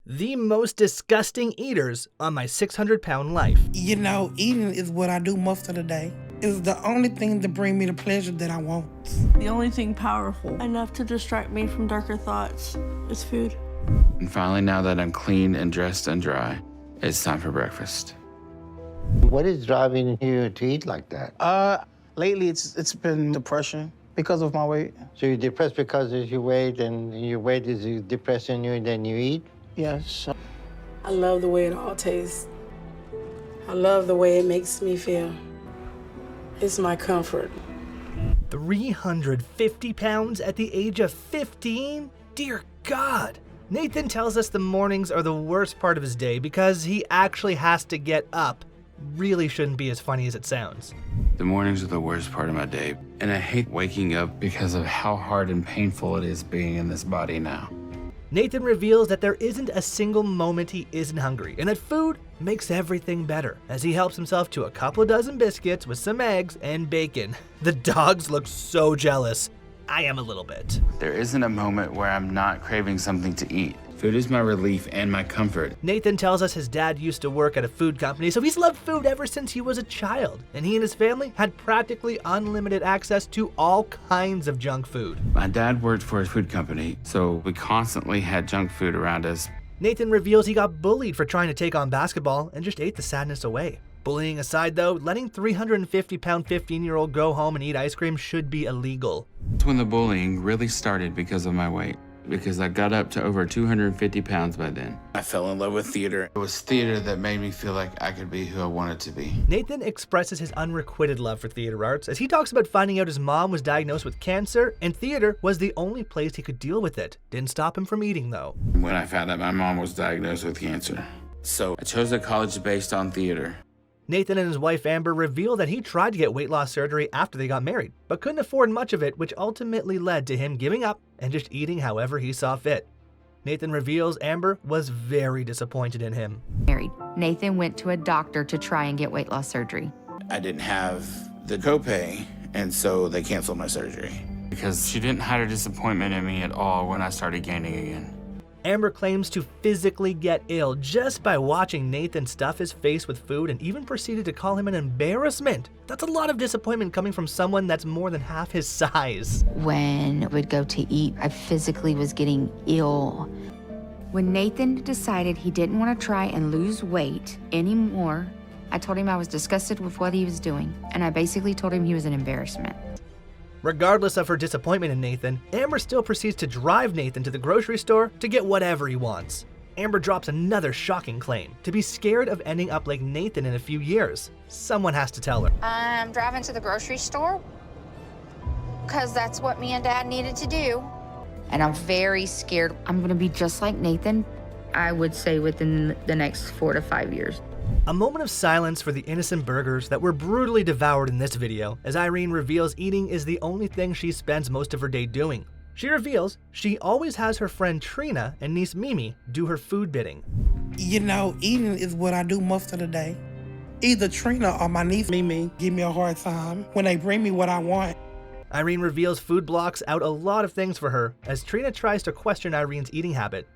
the most disgusting eaters on my 600-pound life. You know, eating is what I do most of the day. It's the only thing to bring me the pleasure that I want. The only thing powerful enough to distract me from darker thoughts is food. And finally, now that I'm clean and dressed and dry, it's time for breakfast. What is driving you to eat like that? Lately it's been depression because of my weight. So you're depressed because of your weight, and your weight is depressing you, and then you eat? Yes. I love the way it all tastes. I love the way it makes me feel. It's my comfort. 350 pounds at the age of 15? Dear God. Nathan tells us the mornings are the worst part of his day because he actually has to get up. Really shouldn't be as funny as it sounds. The mornings are the worst part of my day, and I hate waking up because of how hard and painful it is being in this body now. Nathan reveals that there isn't a single moment he isn't hungry, and that food makes everything better, as he helps himself to a couple of dozen biscuits with some eggs and bacon. The dogs look so jealous. I am a little bit. There isn't a moment where I'm not craving something to eat. Food is my relief and my comfort. Nathan tells us his dad used to work at a food company, so he's loved food ever since he was a child, and he and his family had practically unlimited access to all kinds of junk food. My dad worked for a food company, so we constantly had junk food around us. Nathan reveals he got bullied for trying to take on basketball and just ate the sadness away. Bullying aside though, letting 350-pound 15-year-old go home and eat ice cream should be illegal. That's when the bullying really started because of my weight, because I got up to over 250 pounds by then. I fell in love with theater. It was theater that made me feel like I could be who I wanted to be. Nathan expresses his unrequited love for theater arts as he talks about finding out his mom was diagnosed with cancer and theater was the only place he could deal with it. Didn't stop him from eating though. When I found out my mom was diagnosed with cancer, so I chose a college based on theater. Nathan and his wife Amber reveal that he tried to get weight loss surgery after they got married, but couldn't afford much of it, which ultimately led to him giving up and just eating however he saw fit. Nathan reveals Amber was very disappointed in him. Nathan went to a doctor to try and get weight loss surgery. I didn't have the copay, and so they canceled my surgery. Because she didn't hide her disappointment in me at all when I started gaining again. Amber claims to physically get ill just by watching Nathan stuff his face with food and even proceeded to call him an embarrassment. That's a lot of disappointment coming from someone that's more than half his size. When we'd go to eat, I physically was getting ill. When Nathan decided he didn't want to try and lose weight anymore, I told him I was disgusted with what he was doing, and I basically told him he was an embarrassment. Regardless of her disappointment in Nathan, Amber still proceeds to drive Nathan to the grocery store to get whatever he wants. Amber drops another shocking claim, to be scared of ending up like Nathan in a few years. Someone has to tell her. I'm driving to the grocery store because that's what me and Dad needed to do. And I'm very scared I'm gonna be just like Nathan, I would say within the next 4 to 5 years. A moment of silence for the innocent burgers that were brutally devoured in this video, as Irene reveals eating is the only thing she spends most of her day doing. She reveals she always has her friend Trina and niece Mimi do her food bidding. You know, eating is what I do most of the day. Either Trina or my niece Mimi give me a hard time when they bring me what I want. Irene reveals food blocks out a lot of things for her, as Trina tries to question Irene's eating habit.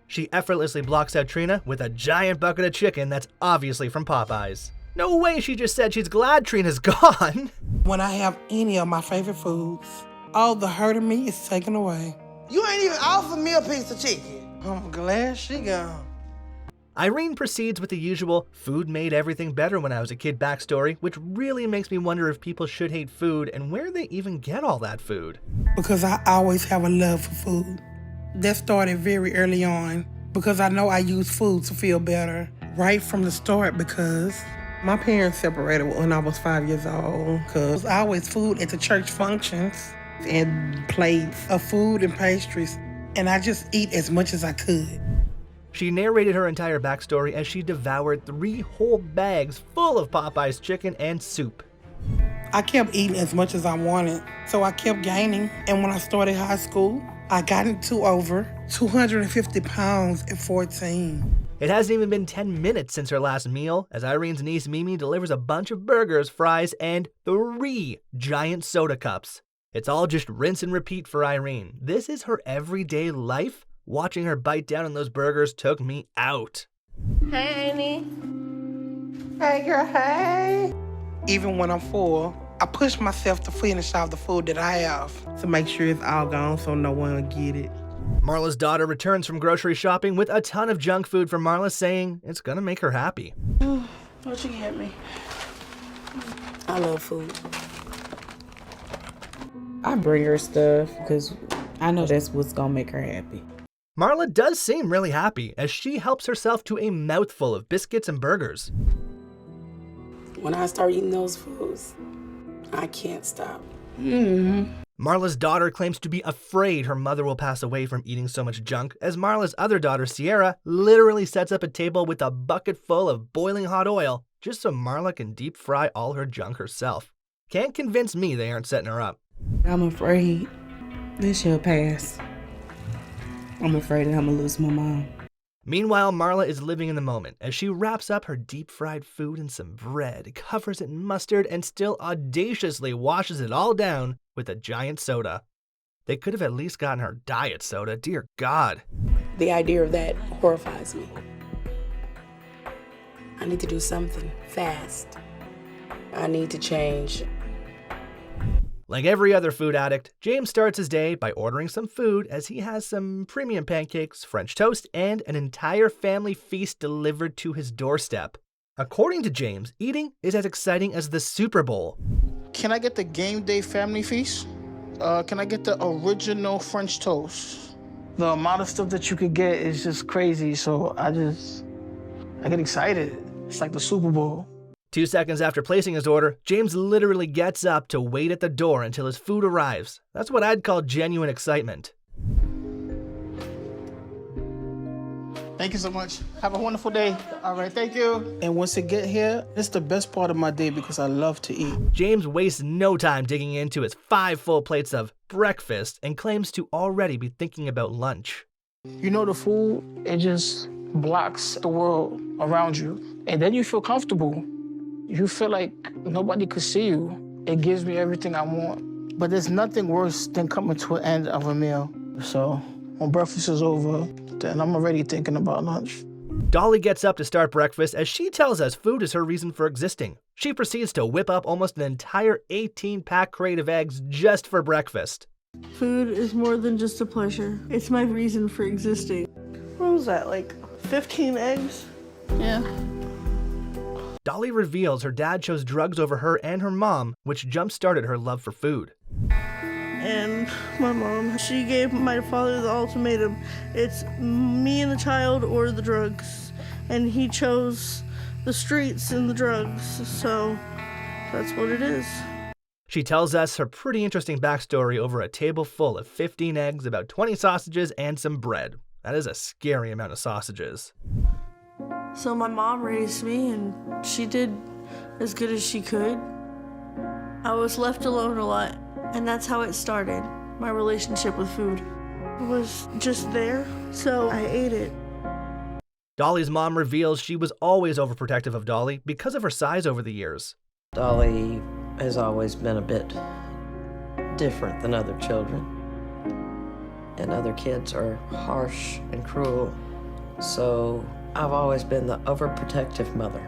She effortlessly blocks out Trina with a giant bucket of chicken that's obviously from Popeyes. No way, she just said she's glad Trina's gone. When I have any of my favorite foods, all the hurt of me is taken away. You ain't even offered me a piece of chicken. I'm glad she gone. Irene proceeds with the usual food made everything better when I was a kid backstory, which really makes me wonder if people should hate food and where they even get all that food. Because I always have a love for food. That started very early on because I know I use food to feel better right from the start, because my parents separated when I was 5 years old, because I always food at the church functions and plates of food and pastries, and I just eat as much as I could. She narrated her entire backstory as she devoured 3 whole bags full of Popeye's chicken and soup. I kept eating as much as I wanted, so I kept gaining, and when I started high school, I got into over 250 pounds at 14. It hasn't even been 10 minutes since her last meal, as Irene's niece Mimi delivers a bunch of burgers, fries, and 3 giant soda cups. It's all just rinse and repeat for Irene. This is her everyday life? Watching her bite down on those burgers took me out. Hey, Annie. Hey, girl, hey. Even when I'm full, I push myself to finish off the food that I have to make sure it's all gone so no one will get it. Marla's daughter returns from grocery shopping with a ton of junk food for Marla, saying it's gonna make her happy. What you get me? I love food. I bring her stuff because I know that's what's gonna make her happy. Marla does seem really happy as she helps herself to a mouthful of biscuits and burgers. When I start eating those foods, I can't stop. Marla's daughter claims to be afraid her mother will pass away from eating so much junk, as Marla's other daughter, Sierra, literally sets up a table with a bucket full of boiling hot oil just so Marla can deep fry all her junk herself. Can't convince me they aren't setting her up. I'm afraid this shall pass. I'm afraid that I'm gonna lose my mom. Meanwhile, Marla is living in the moment as she wraps up her deep-fried food in some bread, covers it in mustard, and still audaciously washes it all down with a giant soda. They could have at least gotten her diet soda, dear God. The idea of that horrifies me. I need to do something fast. I need to change. Like every other food addict, James starts his day by ordering some food as he has some premium pancakes, French toast, and an entire family feast delivered to his doorstep. According to James, eating is as exciting as the Super Bowl. Can I get the game day family feast? Can I get the original French toast? The amount of stuff that you could get is just crazy, so I get excited. It's like the Super Bowl. 2 seconds after placing his order, James literally gets up to wait at the door until his food arrives. That's what I'd call genuine excitement. Thank you so much. Have a wonderful day. All right, thank you. And once it get here, it's the best part of my day because I love to eat. James wastes no time digging into his 5 full plates of breakfast and claims to already be thinking about lunch. You know, the food, it just blocks the world around you. And then you feel comfortable. You feel like nobody could see you. It gives me everything I want. But there's nothing worse than coming to an end of a meal. So when breakfast is over, then I'm already thinking about lunch. Dolly gets up to start breakfast as she tells us food is her reason for existing. She proceeds to whip up almost an entire 18-pack crate of eggs just for breakfast. Food is more than just a pleasure. It's my reason for existing. What was that, like 15 eggs? Yeah. Dolly reveals her dad chose drugs over her and her mom, which jump-started her love for food. And my mom, she gave my father the ultimatum. It's me and the child or the drugs. And he chose the streets and the drugs, so that's what it is. She tells us her pretty interesting backstory over a table full of 15 eggs, about 20 sausages, and some bread. That is a scary amount of sausages. So my mom raised me, and she did as good as she could. I was left alone a lot, and that's how it started. My relationship with food was just there, so I ate it. Dolly's mom reveals she was always overprotective of Dolly because of her size over the years. Dolly has always been a bit different than other children, and other kids are harsh and cruel, so I've always been the overprotective mother.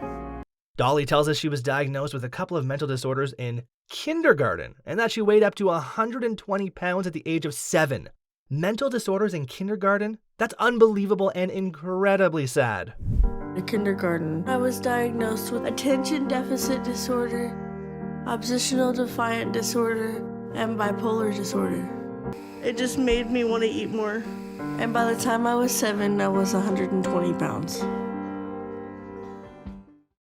Dolly tells us she was diagnosed with a couple of mental disorders in kindergarten and that she weighed up to 120 pounds at the age of 7. Mental disorders in kindergarten? That's unbelievable and incredibly sad. In kindergarten, I was diagnosed with attention deficit disorder, oppositional defiant disorder, and bipolar disorder. It just made me want to eat more. And by the time I was 7, I was 120 pounds.